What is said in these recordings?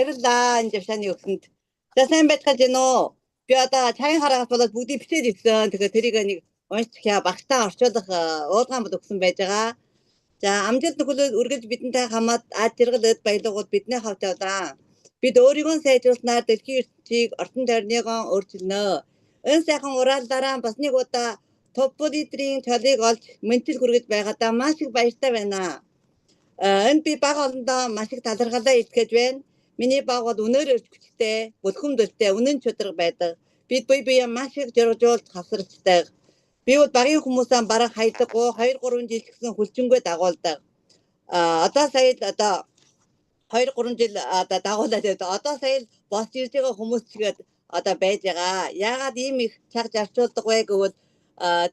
баярлалаа энэ жавшааны өгсөнд. За сайн байцгааж байна уу? Би одоо цагийн хараагаас болоод бүгдийг бичээд ирсэн. Тэгэхээр тэрийг нэг уншчихъя. Багтаа орчуулах уулгаан бод өгсөн байж байгаа. За амжилт нөхөлөд үргэлж бидэнтэй хамт ад жаргалд баялагууд бидний хавьд явлаа. Бид өөрийгөө сайжруулснаар дэлхийн ертөнцийг ортон тойрныгоо өөрчилнө. Энэ сайхан урааллаараа бас нэг удаа топ лидерийн цолыг олж мөнчил хүргэж байгаадаа маш их баяртай байна. Энэ би бага олондоо маш их талархалаа илтгэж байна. Миний баг бол үнээр өрчгчтэй, бүлхэмдэлтэй, үнэн чөтгөр байдаг. Бид бие маш их жиргжуулж хавсарчдаг. Би бол багийн хүмүүсээ бараг хайдаггүй 2-3 жил гэсэн хүлчингүй дагуулдаг. Одоо сая 2-3 жил дагуулаад одоо сая босч ирж байгаа хүмүүс чигээд одоо байж байгаа. Яагаад ийм их чаг зарчуулдаг вэ гэвэл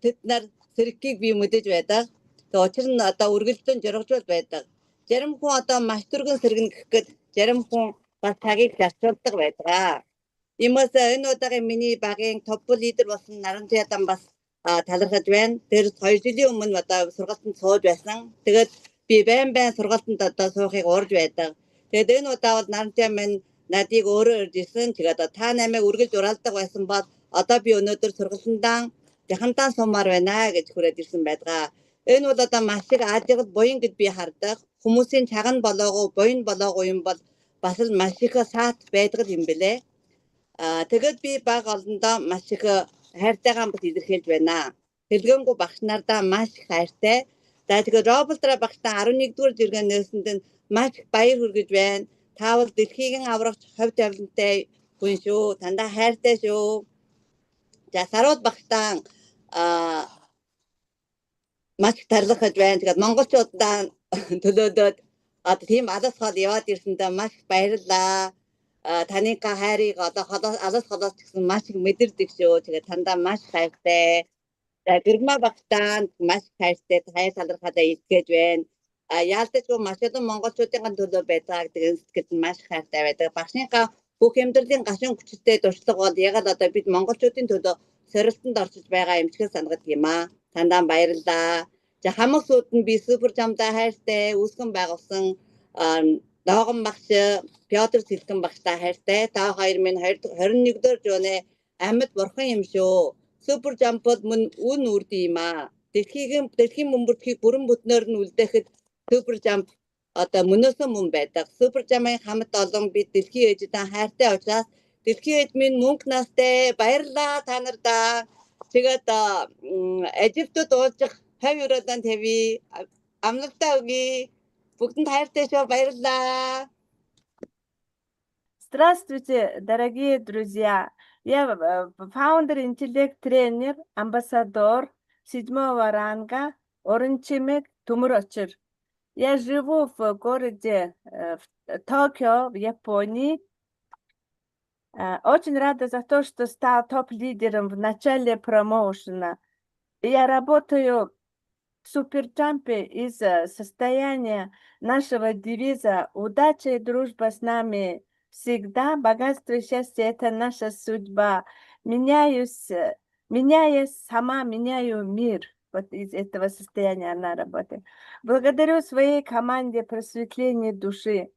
тэд нар сэргийг би мэдэж байдаг. Тэгээ учир нь одоо үргэлжлэн жиргжуул байдаг. Зарим хүн одоо маш түргэн сэргэн гэхэд зарим хүн бас цагийг зарчуулдаг байдаг. Иймээс энэ удаагийн миний багийн топ лидер болсон Наранжадан бас талархаж байна. Тэр 2 жилийн өмнө одоо сургалтанд сууж байсан. Тэгээд би байн сургалтанд одоо суухыг урьж байдаг. Тэгээд энэ удаа бол Наранжаа минь надыг өөрөө ирж ирсэн. Тэгээд та намайг үргэлж ураалдаг байсан бол одоо би өнөөдөр сургалтандаа жахантаа сумаар байна гэж хүрээд ирсэн байдаг. Энэ бол одоо маш их ажигд буян гэж би хардаг. Хүмүүсийн чаган болоогүй, буян болоогүй юм бол бас л маш их саат байдаг юм бэлээ. Тэгээд би бага олондоо маш их хайртайгаа бас илэрхийлж байна. Хэлгэнгүй багш нардаа маш их хайртай. За тэгээд Роболтра багштаа 11-р жиргэн нөөсөнд нь маш их баяр хүргэж байна. Таавал дэлхийн аврагч ховд явлантай хүн шүү. Тандаа хайртай шүү. За Сарууд багштаа маш их талархаж байна. Тэгээд монголчуудаа төлөөдөөд одоо тийм алс хол яваад ирсэндээ маш их баярлалаа. Таны хайрыг одоо алс холоос гэсэн маш их мэдэрдэг шүү. Тэгээд тандаа маш хайртай. За гэрмэ багтаа маш хайртай хайр талархалаа илтгэж байна. Яалтчгүй маш олон монголчуудын төлөө байдаг. Тэгээд сэтгэл нь маш хайртай байдаг. Багшийнхаа бүх амьдралын гашуун хүчтэй туршлага бол яг л одоо бид монголчуудын төлөө сорилтонд орчиж байгаа юм шиг санагддаг юм аа. Тандаа баярлалаа. За хамаг сууд нь би супер жамдаа хайртай үүсгэн байгуулсан Догон багш Пётр Сэлгэн багштай хайртай. Та хоёр минь 21-р жууны амьд бурхан юм шүү. Супер жамп бол мөн үн үрдэ юм аа. Дэлхийн мөнбөртгийг бүрэн бүтнээр нь үлдээхэд супер жамп одоо мөнөөсөө мөн байдаг. Супер жамын хамт олон бид дэлхийн ээжтэй хайртай учраас дэлхийн ээж минь мөнгө настай баярлалаа та нартаа. Тэгээд Египтэд уулзах 50 тавь амлалтаа өгье. Бүгдэнд хайртай шүү баярлалаа. Здравствуйте, дорогие друзья. Я фаундер, интеллект-тренер, амбассадор 7-го ранга Оранчимек Тумурочер. Я живу в городе Токио, в Японии. Очень рада за то, что стал топ-лидером в начале промоушена. Я работаю в суперджампе из состояния нашего девиза «Удача и дружба с нами всегда, богатство и счастье – это наша судьба. Меняясь сама, меняю мир». Вот из этого состояния она работает. Благодарю своей команде просветления души.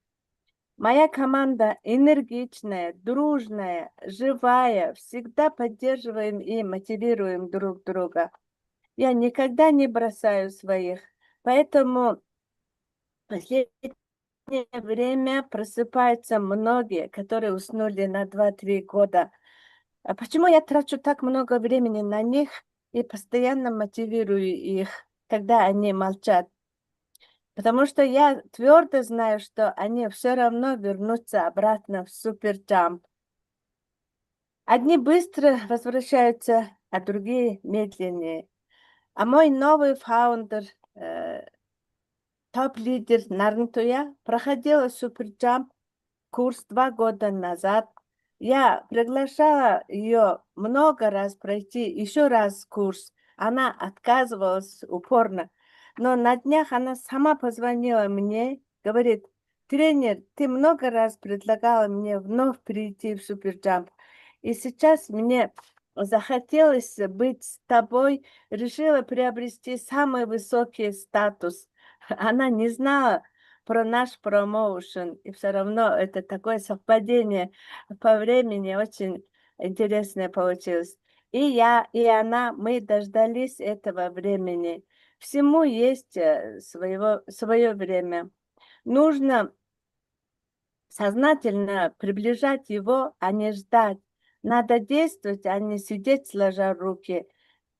Моя команда энергичная, дружная, живая. Всегда поддерживаем и мотивируем друг друга. Я никогда не бросаю своих. Поэтому в последнее время просыпаются многие, которые уснули на 2-3 года. А почему я трачу так много времени на них и постоянно мотивирую их, когда они молчат? Потому что я твердо знаю, что они все равно вернутся обратно в суперджамп. Одни быстро возвращаются, а другие медленнее. А мой новый фаундер, топ-лидер Нарантуя, проходила суперджамп курс 2 года назад. Я приглашала ее много раз пройти еще раз курс. Она отказывалась упорно. Но на днях она сама позвонила мне, говорит: тренер, ты много раз предлагала мне вновь перейти в суперджамп. И сейчас мне захотелось быть с тобой, решила приобрести самый высокий статус. Она не знала, про наш промоушен, и все равно это такое совпадение по времени очень интересное получилось. И я, и она, мы дождались этого времени. Всему есть свое время. Нужно сознательно приближать его, а не ждать. Надо действовать, а не сидеть сложа руки.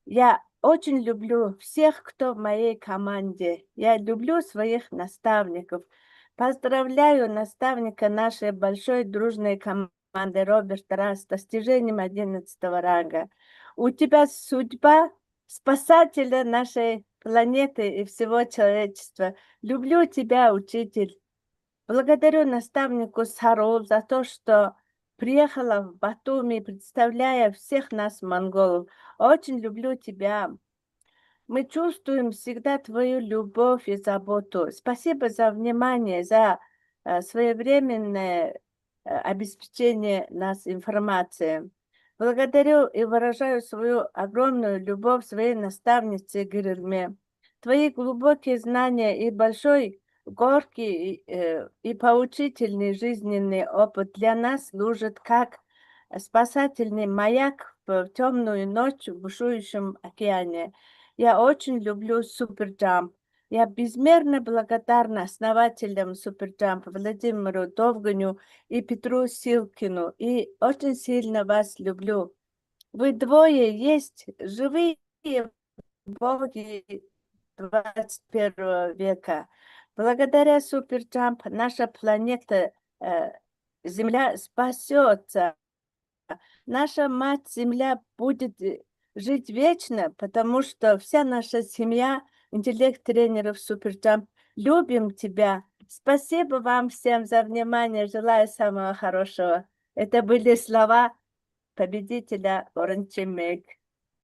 Я очень люблю всех, кто в моей команде. Я люблю своих наставников. Поздравляю наставника нашей большой дружной команды Роберта Ра с достижением 11 ранга. У тебя судьба спасателя нашей планеты и всего человечества. Люблю тебя, учитель. Благодарю наставнику Сарол за то, что приехала в Батуми, представляя всех нас, монголов. Очень люблю тебя. Мы чувствуем всегда твою любовь и заботу. Спасибо за внимание, за своевременное обеспечение нас информацией. Благодарю и выражаю свою огромную любовь своей наставнице Гирильме. Твои глубокие знания и большой горький и поучительный жизненный опыт для нас служит как спасательный маяк в темную ночь в бушующем океане. Я очень люблю Суперджамп. Я безмерно благодарна основателям Суперджамп Владимиру Довганю и Петру Силкину. И очень сильно вас люблю. Вы двое есть живые боги 21 века. Благодаря Суперджамп наша планета Земля спасется. Наша мать-Земля будет жить вечно, потому что вся наша семья, интеллект-тренеров Суперджамп, любим тебя. Спасибо вам всем за внимание. Желаю самого хорошего. Это были слова победителя Оранжемейк.